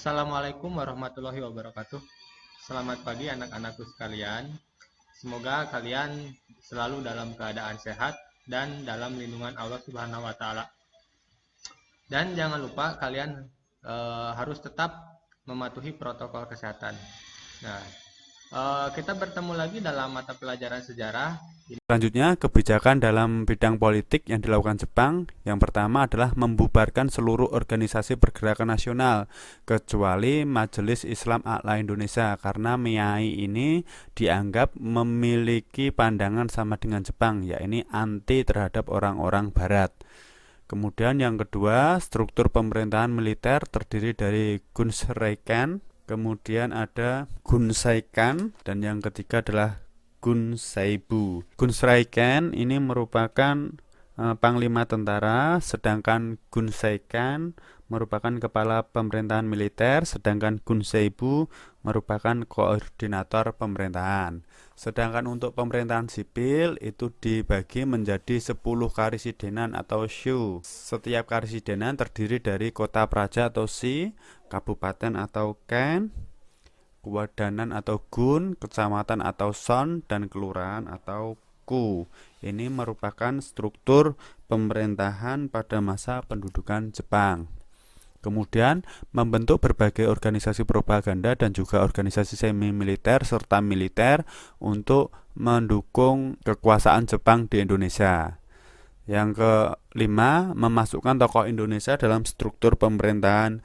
Assalamualaikum warahmatullahi wabarakatuh. Selamat pagi anak-anakku sekalian. Semoga kalian selalu dalam keadaan sehat dan dalam lindungan Allah Subhanahu wa taala. Dan jangan lupa kalian harus tetap mematuhi protokol kesehatan. Nah, kita bertemu lagi dalam mata pelajaran sejarah. Selanjutnya, kebijakan dalam bidang politik yang dilakukan Jepang. Yang pertama adalah membubarkan seluruh organisasi pergerakan nasional kecuali Majelis Islam A'la Indonesia, karena MIAI ini dianggap memiliki pandangan sama dengan Jepang, yaitu anti terhadap orang-orang barat. Kemudian yang kedua, struktur pemerintahan militer terdiri dari Gunsreikan, kemudian ada Gunseikan, dan yang ketiga adalah Gunseibu. Gunsreikan ini merupakan panglima tentara, sedangkan Gunseikan merupakan kepala pemerintahan militer, sedangkan Gunseibu merupakan koordinator pemerintahan. Sedangkan untuk pemerintahan sipil itu dibagi menjadi 10 karisidenan atau shu. Setiap karisidenan terdiri dari kota praja atau shi, kabupaten atau ken, kewadanan atau gun, kecamatan atau son, dan kelurahan atau ku. Ini merupakan struktur pemerintahan pada masa pendudukan Jepang. Kemudian membentuk berbagai organisasi propaganda dan juga organisasi semi militer serta militer untuk mendukung kekuasaan Jepang di Indonesia. Yang kelima, memasukkan tokoh Indonesia dalam struktur pemerintahan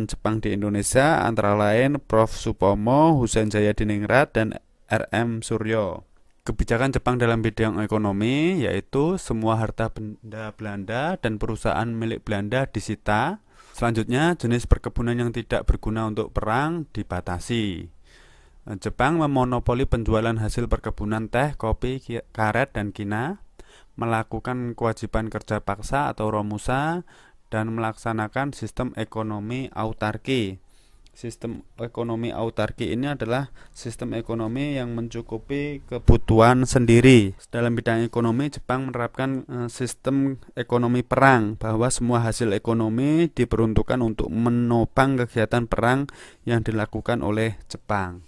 Jepang di Indonesia, antara lain Prof. Supomo, Husein Jayadiningrat, dan R.M. Suryo. Kebijakan Jepang dalam bidang ekonomi yaitu semua harta benda Belanda dan perusahaan milik Belanda disita. Selanjutnya, jenis perkebunan yang tidak berguna untuk perang dibatasi. Jepang memonopoli penjualan hasil perkebunan teh, kopi, karet, dan kina, melakukan kewajiban kerja paksa atau romusa, dan melaksanakan sistem ekonomi autarki. Sistem ekonomi autarki ini adalah sistem ekonomi yang mencukupi kebutuhan sendiri. Dalam bidang ekonomi, Jepang menerapkan sistem ekonomi perang, bahwa semua hasil ekonomi diperuntukkan untuk menopang kegiatan perang yang dilakukan oleh Jepang.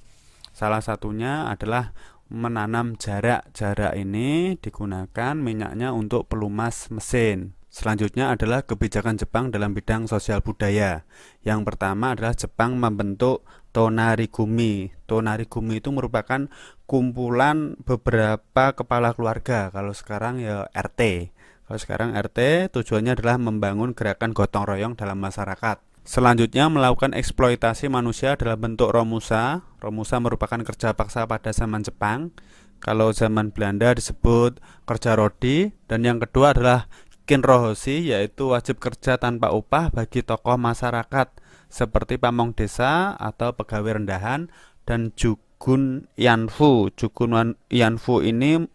Salah satunya adalah menanam jarak. Jarak ini digunakan minyaknya untuk pelumas mesin. Selanjutnya adalah kebijakan Jepang dalam bidang sosial budaya. Yang pertama adalah Jepang membentuk tonarigumi. Tonarigumi itu merupakan kumpulan beberapa kepala keluarga. Kalau sekarang ya RT. Kalau sekarang RT tujuannya adalah membangun gerakan gotong royong dalam masyarakat. Selanjutnya melakukan eksploitasi manusia dalam bentuk romusa. Romusa merupakan kerja paksa pada zaman Jepang. Kalau zaman Belanda disebut kerja rodi. Dan yang kedua adalah kinrohoshi, yaitu wajib kerja tanpa upah bagi tokoh masyarakat seperti pamong desa atau pegawai rendahan, dan jugun yanfu. Jugun yanfu ini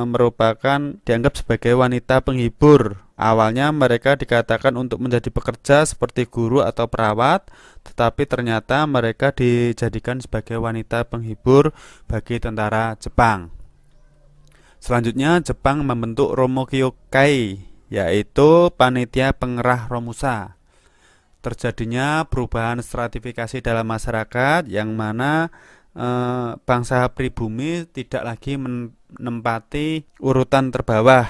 merupakan dianggap sebagai wanita penghibur. Awalnya mereka dikatakan untuk menjadi pekerja seperti guru atau perawat, tetapi ternyata mereka dijadikan sebagai wanita penghibur bagi tentara Jepang. Selanjutnya Jepang membentuk Romokyokai, yaitu panitia pengerah romusa. Terjadinya perubahan stratifikasi dalam masyarakat yang mana bangsa pribumi tidak lagi menempati urutan terbawah,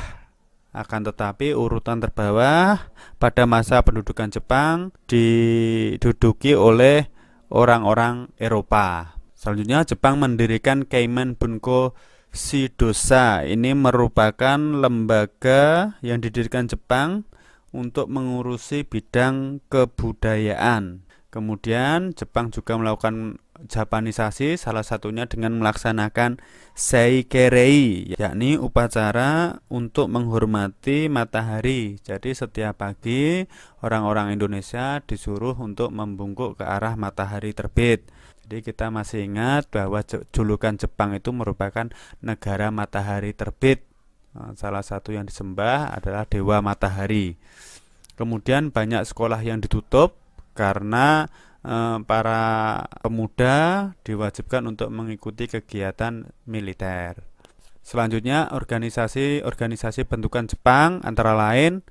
akan tetapi urutan terbawah pada masa pendudukan Jepang diduduki oleh orang-orang Eropa. Selanjutnya Jepang mendirikan Keimen Bunko Shidosa. Ini merupakan lembaga yang didirikan Jepang untuk mengurusi bidang kebudayaan. Kemudian Jepang juga melakukan Japanisasi, salah satunya dengan melaksanakan Seikerei, yakni upacara untuk menghormati matahari. Jadi setiap pagi orang-orang Indonesia disuruh untuk membungkuk ke arah matahari terbit. Jadi kita masih ingat bahwa julukan Jepang itu merupakan negara matahari terbit. Salah satu yang disembah adalah dewa matahari. Kemudian banyak sekolah yang ditutup karena para pemuda diwajibkan untuk mengikuti kegiatan militer. Selanjutnya organisasi bentukan Jepang antara lain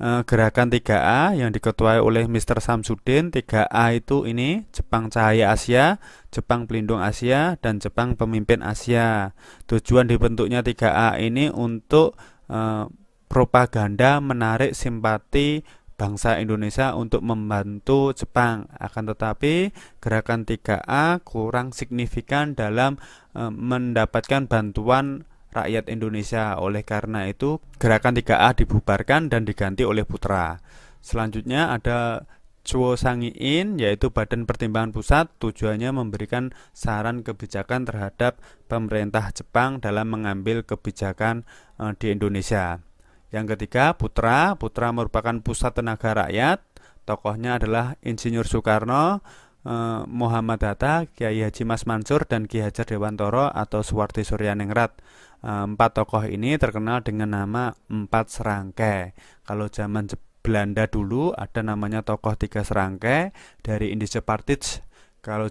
Gerakan 3A yang diketuai oleh Mr. Samsudin. 3A itu ini Jepang Cahaya Asia, Jepang Pelindung Asia, dan Jepang Pemimpin Asia. Tujuan dibentuknya 3A ini untuk propaganda menarik simpati bangsa Indonesia untuk membantu Jepang. Akan tetapi gerakan 3A kurang signifikan dalam mendapatkan bantuan rakyat Indonesia. Oleh karena itu gerakan 3A dibubarkan dan diganti oleh Putra. Selanjutnya ada Chuo Sangiin, yaitu Badan Pertimbangan Pusat. Tujuannya memberikan saran kebijakan terhadap pemerintah Jepang dalam mengambil kebijakan di Indonesia. Yang ketiga, Putra. Putra merupakan pusat tenaga rakyat. Tokohnya adalah Insinyur Soekarno, Muhammad Hatta, Kiai Haji Mas Mansur, dan Ki Hajar Dewantoro atau Suwardi Suryaningrat. Empat tokoh ini terkenal dengan nama Empat Serangkai. Kalau zaman Belanda dulu ada namanya tokoh Tiga Serangkai dari Indische Partij. Kalau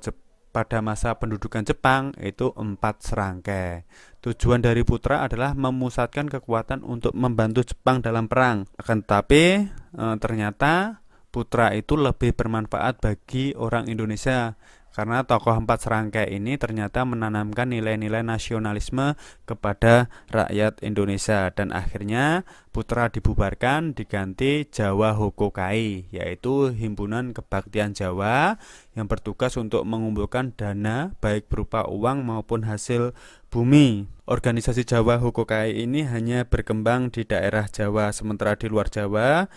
pada masa pendudukan Jepang itu Empat Serangkai. Tujuan dari Putra adalah memusatkan kekuatan untuk membantu Jepang dalam perang. Akan tetapi ternyata Putra itu lebih bermanfaat bagi orang Indonesia karena tokoh Empat Serangkai ini ternyata menanamkan nilai-nilai nasionalisme kepada rakyat Indonesia, dan akhirnya Putra dibubarkan diganti Jawa Hokokai, yaitu himpunan kebaktian Jawa yang bertugas untuk mengumpulkan dana baik berupa uang maupun hasil bumi. Organisasi Jawa Hokokai ini hanya berkembang di daerah Jawa, sementara di luar Jawa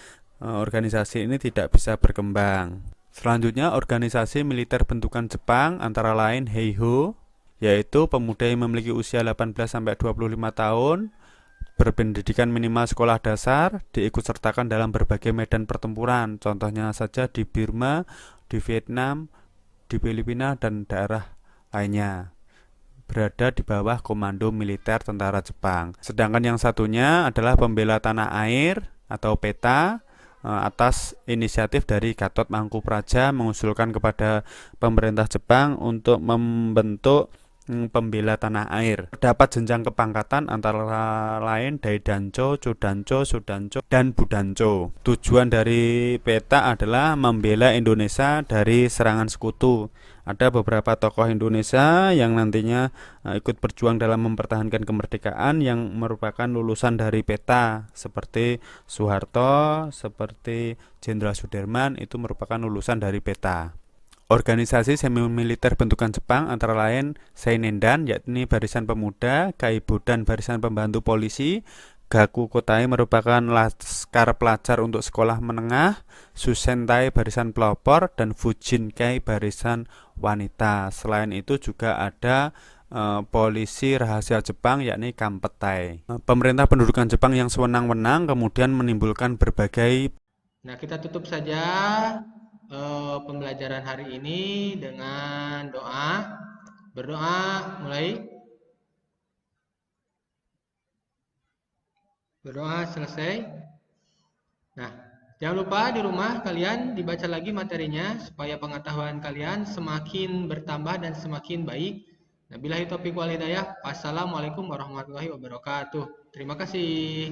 organisasi ini tidak bisa berkembang. Selanjutnya, organisasi militer bentukan Jepang antara lain Heiho, yaitu pemuda yang memiliki usia 18-25 tahun, berpendidikan minimal sekolah dasar, diikutsertakan dalam berbagai medan pertempuran, contohnya saja di Burma, di Vietnam, di Filipina, dan daerah lainnya. Berada di bawah komando militer tentara Jepang. Sedangkan yang satunya adalah pembela tanah air atau PETA, atas inisiatif dari Gatot Mangkupraja mengusulkan kepada pemerintah Jepang untuk membentuk pembela tanah air. Terdapat jenjang kepangkatan antara lain Daidancho, Chodancho, Sudancho, dan Budancho. Tujuan dari PETA adalah membela Indonesia dari serangan sekutu. Ada beberapa tokoh Indonesia yang nantinya ikut berjuang dalam mempertahankan kemerdekaan yang merupakan lulusan dari PETA, seperti Soeharto, seperti Jenderal Sudirman, itu merupakan lulusan dari PETA. Organisasi semi militer bentukan Jepang antara lain Seinendan, yakni Barisan Pemuda, Kaibodan Barisan Pembantu Polisi, Gakukotai merupakan laskar pelajar untuk sekolah menengah, Susentai Barisan Pelopor, dan Fujinkai Barisan Wanita. Selain itu juga ada polisi rahasia Jepang, yakni Kampetai. Pemerintah pendudukan Jepang yang sewenang-wenang kemudian menimbulkan berbagai. Nah, kita tutup saja pembelajaran hari ini dengan doa. Berdoa, mulai. Berdoa selesai. Nah, jangan lupa di rumah kalian dibaca lagi materinya supaya pengetahuan kalian semakin bertambah dan semakin baik. Wabillahi taufiq wal hidayah. Wassalamualaikum warahmatullahi wabarakatuh. Terima kasih.